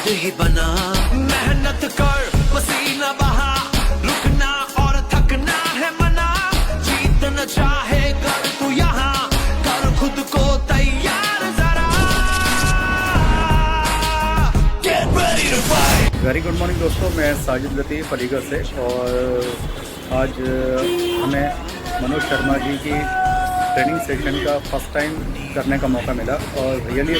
खुद ही बना। मेहनत कर, पसीना बहा, रुकना और थकना है मना। जीतना चाहे कर तू यहाँ, कर खुद को तैयार जरा। Get ready to fight। Very good morning दोस्तों, मैं साजिद लतीफ़ अलीगढ़ से। और आज हमें मनोज शर्मा जी की ट्रेनिंग सेशन का फर्स्ट टाइम करने का मौका मिला और रियली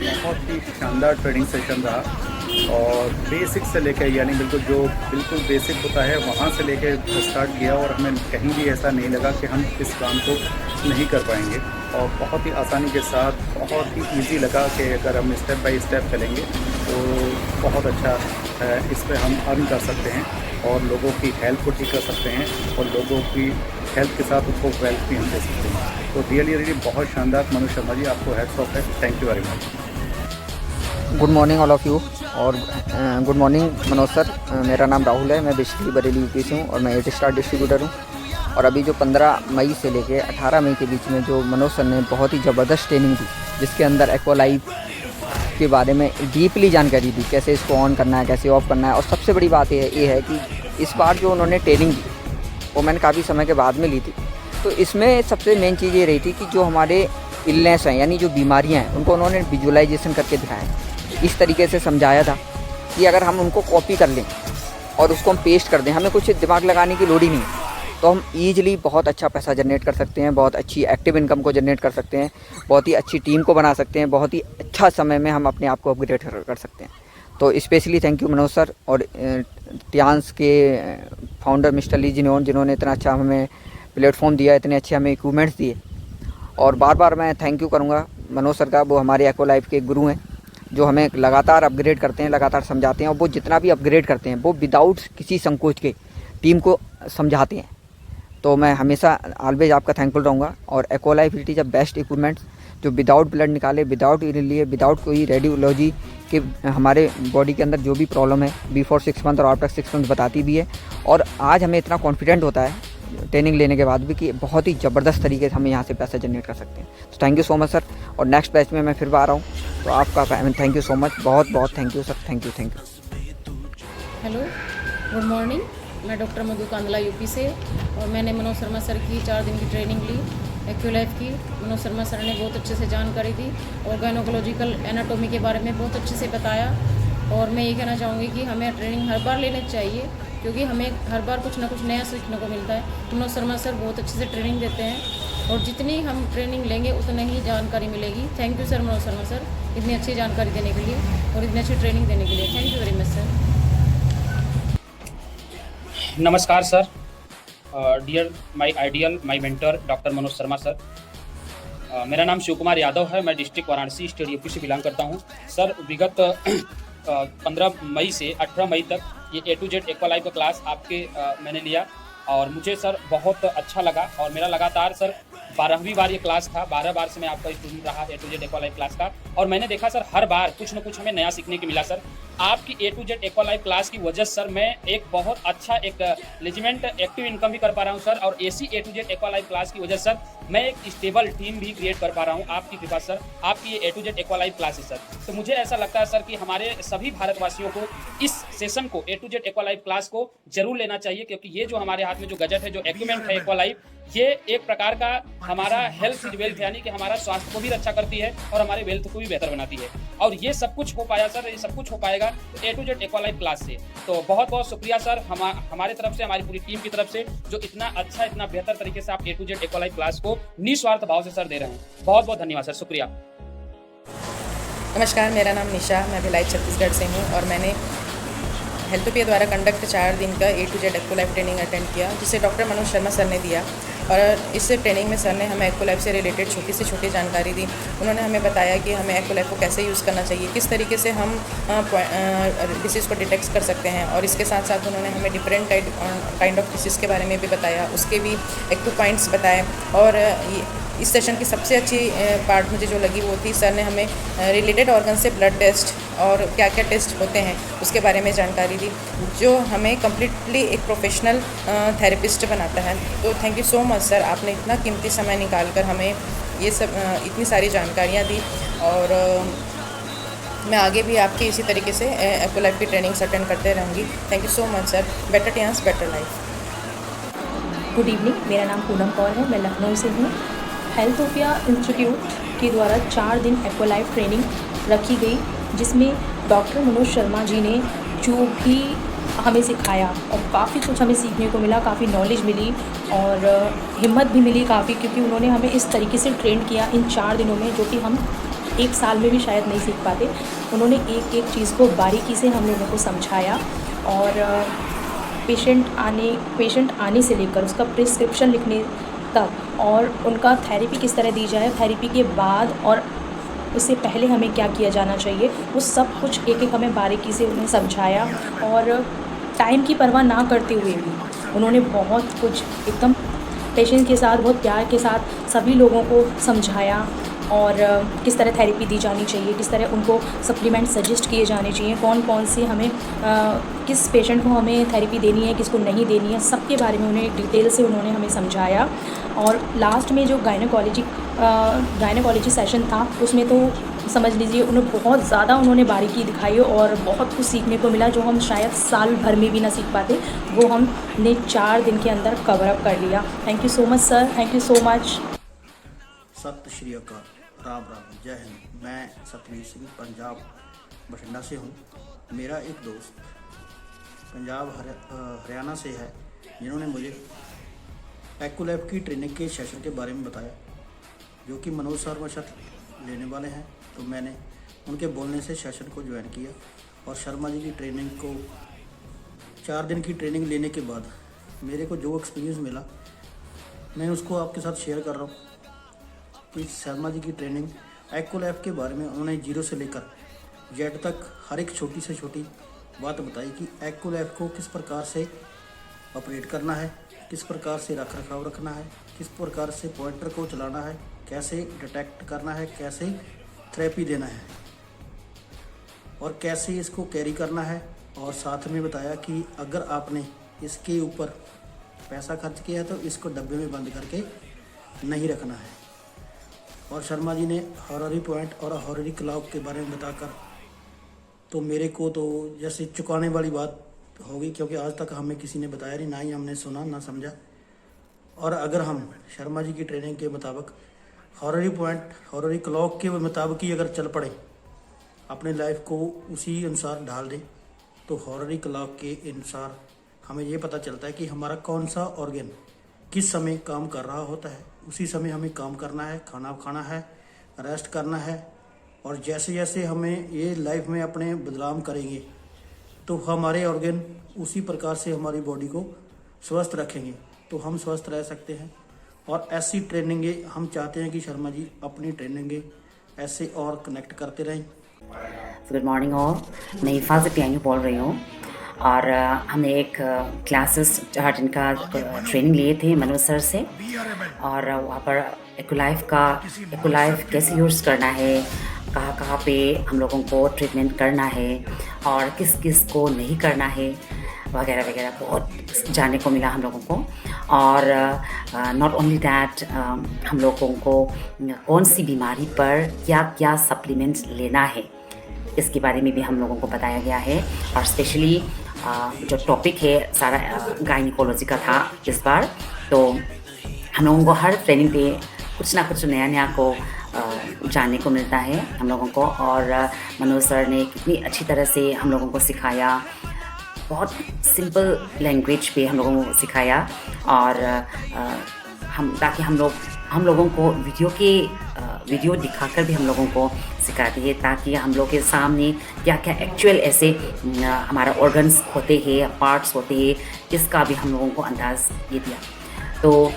बहुत ही शानदार ट्रेनिंग सेशन रहा। और बेसिक से लेकर यानी बिल्कुल बेसिक होता है वहाँ से लेकर स्टार्ट किया और हमें कहीं भी ऐसा नहीं लगा कि हम इस काम को नहीं कर पाएंगे। और बहुत ही आसानी के साथ बहुत ही इजी लगा कि अगर हम स्टेप बाय स्टेप चलेंगे तो बहुत अच्छा इस पर हम अर्न कर सकते हैं और लोगों की हेल्थ को ठीक कर सकते हैं और लोगों की हेल्थ के साथ उसको वेल्थ भी हम दे सकते हैं। तो रियली बहुत शानदार मनोज शर्मा जी, आपको हैट्स ऑफ है। Thank you very much. Good morning all of you और गुड मॉर्निंग मनोज सर। मेरा नाम राहुल है, मैं बेसिकली बरेली यूपी से हूँ और मैं 8 स्टार डिस्ट्रीब्यूटर हूँ। और अभी जो 15 मई से लेके 18 मई के बीच में जो मनोज सर ने बहुत ही ज़बरदस्त ट्रेनिंग दी, जिसके अंदर एक्वालाइफ के बारे में डीपली जानकारी दी, कैसे इसको ऑन करना है, कैसे ऑफ करना है। और सबसे बड़ी बात ये है कि इस बार जो उन्होंने ट्रेनिंग दी वो मैंने काफ़ी समय के बाद में ली थी। तो इसमें सबसे मेन चीज़ ये रही थी कि जो हमारे इलनेस हैं यानी जो बीमारियां हैं उनको उन्होंने विजुअलाइजेशन करके दिखाया। इस तरीके से समझाया था कि अगर हम उनको कॉपी कर लें और उसको हम पेस्ट कर दें, हमें कुछ दिमाग लगाने की लोड़ ही नहीं, तो हम ईजिली बहुत अच्छा पैसा जनरेट कर सकते हैं, बहुत अच्छी एक्टिव इनकम को जनरेट कर सकते हैं, बहुत ही अच्छी टीम को बना सकते हैं, बहुत ही अच्छा समय में हम अपने आप को अपग्रेड कर सकते हैं। तो specially thank you Manoj sir और टियांस के फाउंडर मिस्टर ली जिन्होंने इतना अच्छा हमें प्लेटफॉर्म दिया, इतने अच्छे हमें इक्विपमेंट्स दिए। और बार बार मैं थैंक यू करूँगा मनोज सर का। वो हमारे एक्वालाइफ के गुरु हैं जो हमें लगातार अपग्रेड करते हैं, लगातार समझाते हैं। और वो जितना भी अपग्रेड करते हैं वो विदाउट किसी संकोच के टीम को समझाते हैं। तो मैं हमेशा ऑलवेज आपका थैंकफुल रहूँगा। और Aqualife it is a best equipments जो विदाउट ब्लड निकाले, विदाउट लिए, विदाउट कोई रेडियोलॉजी के हमारे बॉडी के अंदर जो भी प्रॉब्लम है बिफोर 6 मंथ और आफ्टर 6 मंथ बताती भी है। और आज हमें इतना कॉन्फिडेंट होता है ट्रेनिंग लेने के बाद भी कि बहुत ही ज़बरदस्त तरीके से हम यहाँ से पैसा जनरेट कर सकते हैं। तो thank you so much sir. और नेक्स्ट बैच में मैं फिर आ रहा हूँ, तो आपका थैंक यू सो मच, बहुत thank you sir. Thank you. Hello, good morning. मैं डॉक्टर मधु कांदला यूपी से और मैंने मनोज शर्मा सर की 4 दिन की ट्रेनिंग ली एक्यूलाइफ की। मनोज शर्मा सर ने बहुत अच्छे से जानकारी दी और गायनोकोलॉजिकल एनाटॉमी के बारे में बहुत अच्छे से बताया। और मैं ये कहना चाहूँगी कि हमें ट्रेनिंग हर बार लेनी चाहिए क्योंकि हमें हर बार कुछ ना कुछ नया सीखने को मिलता है। मनोज शर्मा सर बहुत अच्छे से ट्रेनिंग देते हैं और जितनी हम ट्रेनिंग लेंगे उतनी ही जानकारी मिलेगी। Thank you sir Manoj Sharma sir, इतनी अच्छी जानकारी देने के लिए और इतनी अच्छी ट्रेनिंग देने के लिए। Thank you very much sir. नमस्कार sir, dear my ideal my mentor doctor Manoj Sharma sir. मेरा नाम शिव कुमार यादव है, मैं डिस्ट्रिक्ट वाराणसी स्टेट यूपी से बिलोंग करता हूं। सर विगत 15 मई से 18 मई तक ये A to Z एक्वालाइफ का क्लास आपके मैंने लिया और मुझे सर बहुत अच्छा लगा। और मेरा लगातार सर 12वीं बार ये क्लास था, 12 बार से मैं आपका स्टूडेंट रहा A to Z एक्वालाइफ क्लास का। और मैंने देखा सर हर बार कुछ ना कुछ हमें नया सीखने को मिला सर। आपकी A to Z एक्वालाइफ क्लास की वजह सर मैं एक बहुत अच्छा एक लेजिमेंट एक्टिव इनकम भी कर पा रहा हूँ सर। और ऐसी A to Z एक्वालाइफ क्लास की वजह सर मैं एक स्टेबल टीम भी क्रिएट कर पा रहा हूँ आपकी कृपा सर, आपकी ये A to Z एक्वालाइफ क्लास है सर। तो मुझे ऐसा लगता है सर कि हमारे सभी भारतवासियों को इस सेशन को A to Z एक्वालाइफ क्लास को जरूर लेना चाहिए क्योंकि ये जो हमारे हाथ में जो गजट है, जो इक्विपमेंट है एक्वालाइफ, ये एक प्रकार का हमारा हेल्थ इज वेल्थ यानी कि हमारा स्वास्थ्य को भी रक्षा करती है और हमारे वेल्थ को भी बेहतर बनाती है। और ये सब कुछ हो पाया सर, ये सब कुछ हो पाएगा A to Z एक्वालाइफ क्लास से। तो बहुत शुक्रिया सर हमारे तरफ से, हमारी पूरी टीम की तरफ से जो इतना अच्छा, इतना बेहतर तरीके से आप A to Z एक्वालाइफ क्लास को निस्वार्थ भाव से सर दे रहे हैं। बहुत धन्यवाद सर, शुक्रिया। नमस्कार, मेरा नाम निशा, मैं भिलाई छत्तीसगढ़ से हूँ और मैंने हेल्थोपिया द्वारा कंडक्ट 4 दिन का A to Z Aqualife training attend किया जिसे डॉक्टर मनोज शर्मा सर ने दिया। और इस ट्रेनिंग में सर ने हमें एक्वालाइफ से रिलेटेड छोटी से छोटी जानकारी दी। उन्होंने हमें बताया कि हमें एक्वालाइफ को कैसे यूज़ करना चाहिए, किस तरीके से हम डिसीज़ को डिटेक्ट कर सकते हैं। और इसके साथ साथ उन्होंने हमें डिफरेंट काइंड ऑफ डिसीज़ के बारे में भी बताया, उसके भी 1-2 पॉइंट्स बताए। और इस सेशन की सबसे अच्छी पार्ट मुझे जो लगी वो थी सर ने हमें रिलेटेड ऑर्गन से ब्लड टेस्ट और क्या क्या टेस्ट होते हैं उसके बारे में जानकारी दी, जो हमें कम्प्लीटली एक प्रोफेशनल थेरेपिस्ट बनाता है। तो thank you so much sir, आपने इतना कीमती समय निकाल कर हमें ये सब इतनी सारी जानकारियाँ दी। और मैं आगे भी आपकी इसी तरीके से एक्वालाइफ की ट्रेनिंग्स अटेंड करते रहूँगी। Thank you so much sir. Better chance better life. Good evening, मेरा नाम पूनम कौर है, मैं लखनऊ से हूँ। हेल्थोपिया इंस्टीट्यूट के द्वारा 4 दिन एक्वालाइफ ट्रेनिंग रखी गई, जिसमें डॉक्टर मनोज शर्मा जी ने जो भी हमें सिखाया और काफ़ी कुछ हमें सीखने को मिला, काफ़ी नॉलेज मिली और हिम्मत भी मिली काफ़ी, क्योंकि उन्होंने हमें इस तरीके से ट्रेन किया इन 4 दिनों में, जो कि हम 1 साल में भी शायद नहीं सीख पाते। उन्होंने एक एक चीज़ को बारीकी से हम लोगों को समझाया और पेशेंट आने से लेकर उसका प्रिस्क्रिप्शन लिखने तक और उनका थेरेपी किस तरह दी जाए, थेरेपी के बाद और उससे पहले हमें क्या किया जाना चाहिए, वो सब कुछ एक एक हमें बारीकी से उन्हें समझाया। और टाइम की परवाह ना करते हुए भी उन्होंने बहुत कुछ एकदम पेशेंट के साथ बहुत प्यार के साथ सभी लोगों को समझाया और किस तरह थेरेपी दी जानी चाहिए, किस तरह उनको सप्लीमेंट सजेस्ट किए जाने चाहिए, कौन कौन से हमें किस पेशेंट को हमें थेरेपी देनी है, किसको नहीं देनी है, सबके बारे में उन्हें डिटेल से उन्होंने हमें समझाया। और लास्ट में जो गायनेकोलॉजी सेशन था, उसमें तो समझ लीजिए उन्हें बहुत ज़्यादा उन्होंने बारीकी दिखाई और बहुत कुछ सीखने को मिला, जो हम शायद साल भर में भी ना सीख पाते, वो हमने 4 दिन के अंदर कवर अप कर लिया। Thank you so much sir, thank you so much. सत श्री अकाल, राम राम, जय हिंद। मैं सतवीर सिंह पंजाब बठिंडा से हूँ। मेरा एक दोस्त पंजाब हरियाणा से है, जिन्होंने मुझे एक्वालाइफ की ट्रेनिंग के सेशन के बारे में बताया, जो कि मनोज शर्मा सर लेने वाले हैं। तो मैंने उनके बोलने से सेशन को ज्वाइन किया और शर्मा जी की ट्रेनिंग को 4 दिन की ट्रेनिंग लेने के बाद मेरे को जो एक्सपीरियंस मिला, मैं उसको आपके साथ शेयर कर रहा हूँ। कि शर्मा जी की ट्रेनिंग एक्वालाइफ के बारे में उन्होंने 0 से लेकर Z तक हर एक छोटी से छोटी बात बताई कि एक्वालाइफ को किस प्रकार से ऑपरेट करना है, किस प्रकार से रख रखाव रखना है, किस प्रकार से पॉइंटर को चलाना है, कैसे डिटेक्ट करना है, कैसे थेरेपी देना है और कैसे इसको कैरी करना है। और साथ में बताया कि अगर आपने इसके ऊपर पैसा खर्च किया है तो इसको डब्बे में बंद करके नहीं रखना है। और शर्मा जी ने हॉररी पॉइंट और हॉररी क्लॉक के बारे में बताकर तो मेरे को तो जैसे चुकाने वाली बात होगी, क्योंकि आज तक हमें किसी ने बताया नहीं, ना ही हमने सुना ना समझा। और अगर हम शर्मा जी की ट्रेनिंग के मुताबिक हॉररी पॉइंट हॉररी क्लॉक के मुताबिक ही अगर चल पड़े, अपने लाइफ को उसी अनुसार ढाल दें, तो हॉररी क्लॉक के अनुसार हमें ये पता चलता है कि हमारा कौन सा ऑर्गन किस समय काम कर रहा होता है। उसी समय हमें काम करना है, खाना खाना है, रेस्ट करना है। और जैसे जैसे हमें ये लाइफ में अपने बदलाव करेंगे तो हमारे ऑर्गन उसी प्रकार से हमारी बॉडी को स्वस्थ रखेंगे, तो हम स्वस्थ रह सकते हैं। और ऐसी ट्रेनिंगें हम चाहते हैं कि शर्मा जी अपनी ट्रेनिंगें ऐसे और कनेक्ट करते रहें। गुड मॉर्निंग ऑल, मैं हिफाज़त पियानी बोल रही हूँ और हमने एक क्लासेस 4 दिन का ट्रेनिंग लिए थे मनोज सर से। और वहाँ पर एक्वालाइफ कैसे यूज़ करना है, कहाँ कहाँ पे हम लोगों को ट्रीटमेंट करना है और किस किस को नहीं करना है, वगैरह वगैरह बहुत जानने को मिला हम लोगों को। और नॉट ओनली दैट, हम लोगों को कौन सी बीमारी पर क्या क्या सप्लीमेंट्स लेना है, इसके बारे में भी हम लोगों को बताया गया है। और स्पेशली जो टॉपिक है सारा गायनिकोलॉजी का था इस बार, तो हम लोगों को हर ट्रेनिंग पे कुछ ना कुछ नया नया को जानने को मिलता है हम लोगों को। और मनोज सर ने कितनी अच्छी तरह से हम लोगों को सिखाया, बहुत सिंपल लैंग्वेज पे हम लोगों को सिखाया। और ताकि हम लोगों को वीडियो दिखाकर भी हम लोगों को सिखाती है, ताकि हम लोग के सामने क्या क्या एक्चुअल ऐसे हमारा ऑर्गन्स होते हैं, पार्ट्स होते हैं, इसका भी हम लोगों को अंदाज़ ये दिया। तो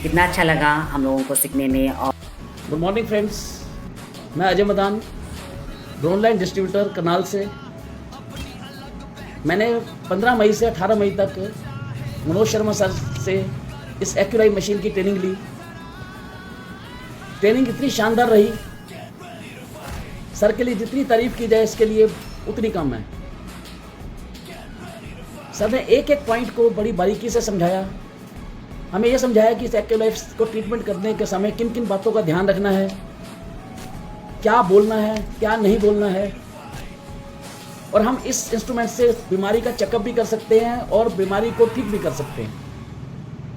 कितना अच्छा लगा हम लोगों को सीखने में। और गुड मॉर्निंग फ्रेंड्स, मैं अजय मदान, ड्रोनलाइन डिस्ट्रीब्यूटर करनाल से। मैंने 15 मई से 18 मई तक मनोज शर्मा सर से इस एक्वालाइफ मशीन की ट्रेनिंग ली। ट्रेनिंग इतनी शानदार रही, सर के लिए जितनी तारीफ की जाए इसके लिए उतनी कम है। सर ने एक एक पॉइंट को बड़ी बारीकी से समझाया। हमें यह समझाया कि इस एक्वालाइफ को ट्रीटमेंट करने के समय किन किन बातों का ध्यान रखना है, क्या बोलना है, क्या नहीं बोलना है, और हम इस इंस्ट्रूमेंट से बीमारी का चेकअप भी कर सकते हैं और बीमारी को ठीक भी कर सकते हैं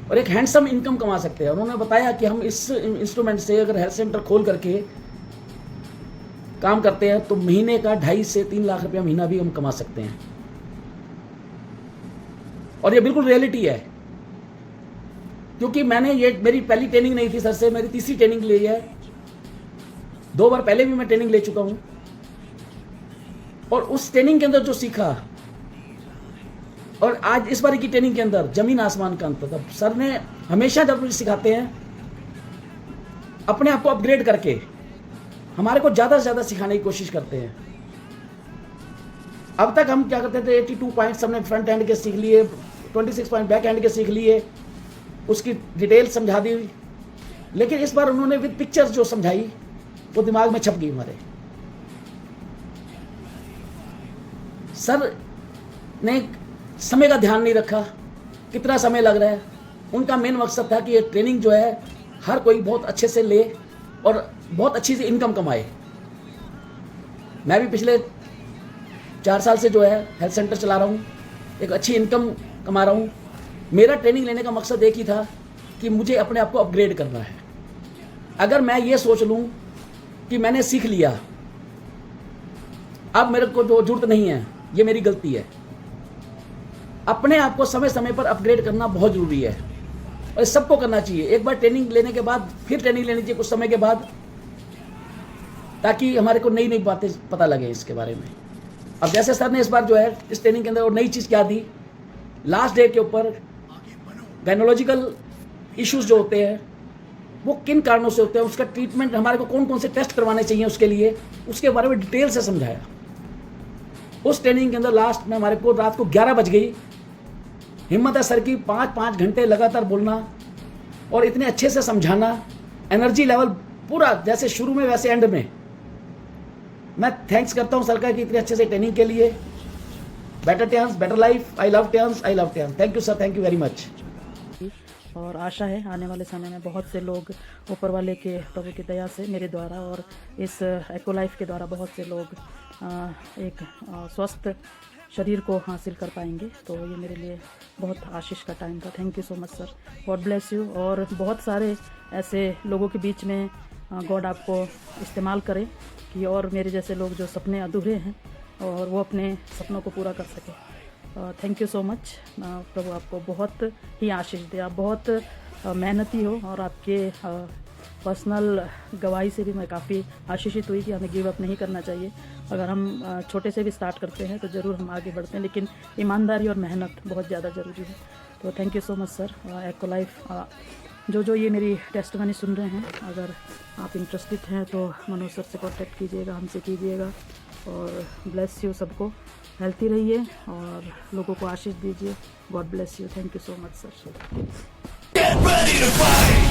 और एक हैंडसम इनकम कमा सकते हैं। उन्होंने बताया कि हम इस इंस्ट्रूमेंट से अगर हेल्थ सेंटर खोल करके काम करते हैं तो महीने का 2.5 से 3 लाख रुपया महीना भी हम कमा सकते हैं और ये बिल्कुल रियलिटी है, क्योंकि मैंने ये मेरी पहली ट्रेनिंग नहीं थी सर से, मेरी तीसरी ट्रेनिंग ली है। 2 बार पहले भी मैं ट्रेनिंग ले चुका हूँ और उस ट्रेनिंग के अंदर जो सीखा और आज इस बार की ट्रेनिंग के अंदर जमीन आसमान का अंतर था। सर ने हमेशा जब मुझे सिखाते हैं अपने आप को अपग्रेड करके हमारे को ज़्यादा से ज़्यादा सिखाने की कोशिश करते हैं। अब तक हम क्या करते थे, 82 पॉइंट्स हमने फ्रंट एंड के सीख लिए, 26 पॉइंट बैक एंड के सीख लिए, उसकी डिटेल समझा दी, लेकिन इस बार उन्होंने विद पिक्चर्स जो समझाई वो दिमाग में छप गई हमारे। सर ने समय का ध्यान नहीं रखा, कितना समय लग रहा है। उनका मेन मकसद था कि ये ट्रेनिंग जो है हर कोई बहुत अच्छे से ले और बहुत अच्छी सी इनकम कमाए। मैं भी पिछले 4 साल से जो है हेल्थ सेंटर चला रहा हूँ, एक अच्छी इनकम कमा रहा हूँ। मेरा ट्रेनिंग लेने का मकसद एक ही था कि मुझे अपने आप को अपग्रेड करना है। अगर मैं ये सोच लूँ कि मैंने सीख लिया, अब मेरे को जो जरूरत नहीं है, ये मेरी गलती है। अपने आप को समय समय पर अपग्रेड करना बहुत ज़रूरी है और सबको करना चाहिए। एक बार ट्रेनिंग लेने के बाद फिर ट्रेनिंग लेनी चाहिए कुछ समय के बाद, ताकि हमारे को नई नई बातें पता लगे इसके बारे में। अब जैसे सर ने इस बार जो है इस ट्रेनिंग के अंदर और नई चीज़ क्या दी, लास्ट डे के ऊपर गायनोलॉजिकल इश्यूज जो होते हैं वो किन कारणों से होते हैं, उसका ट्रीटमेंट हमारे को कौन कौन से टेस्ट करवाने चाहिए उसके लिए, उसके बारे में डिटेल से समझाया। उस ट्रेनिंग के अंदर लास्ट में हमारे को रात को 11 बज गई। हिम्मत है सर की 5-5 घंटे लगातार बोलना और इतने अच्छे से समझाना, एनर्जी लेवल पूरा जैसे शुरू में वैसे एंड में। मैं थैंक्स करता हूँ सरकार की इतने अच्छे से ट्रेनिंग के लिए। Better tense better life, I love tense, I love tense. Thank you sir, thank you very much. और आशा है आने वाले समय में बहुत से लोग ऊपर वाले के प्रभु की दया से मेरे द्वारा और इस एको लाइफ के द्वारा बहुत से लोग एक स्वस्थ शरीर को हासिल कर पाएंगे। तो ये मेरे लिए बहुत आशीष का टाइम था। Thank you so much sir, God bless you. और बहुत सारे ऐसे लोगों के बीच में गॉड आपको इस्तेमाल करे कि और मेरे जैसे लोग जो सपने अधूरे हैं और वो अपने सपनों को पूरा कर सके। Thank you so much. प्रभु आपको बहुत ही आशीष दे। आप बहुत मेहनती हो और आपके पर्सनल गवाही से भी मैं काफ़ी आशीषित हुई कि हमें गिव अप नहीं करना चाहिए। अगर हम छोटे से भी स्टार्ट करते हैं तो ज़रूर हम आगे बढ़ते हैं, लेकिन ईमानदारी और मेहनत बहुत ज़्यादा ज़रूरी है। तो thank you so much sir. Echo life जो ये मेरी टेस्टमनी सुन रहे हैं, अगर आप इंटरेस्टेड हैं तो मनोज सर से कॉन्टेक्ट कीजिएगा, हमसे कीजिएगा। और ब्लेस यू, सबको हेल्थी रहिए और लोगों को आशीष दीजिए। God bless you. Thank you so much sir. Get ready to fight.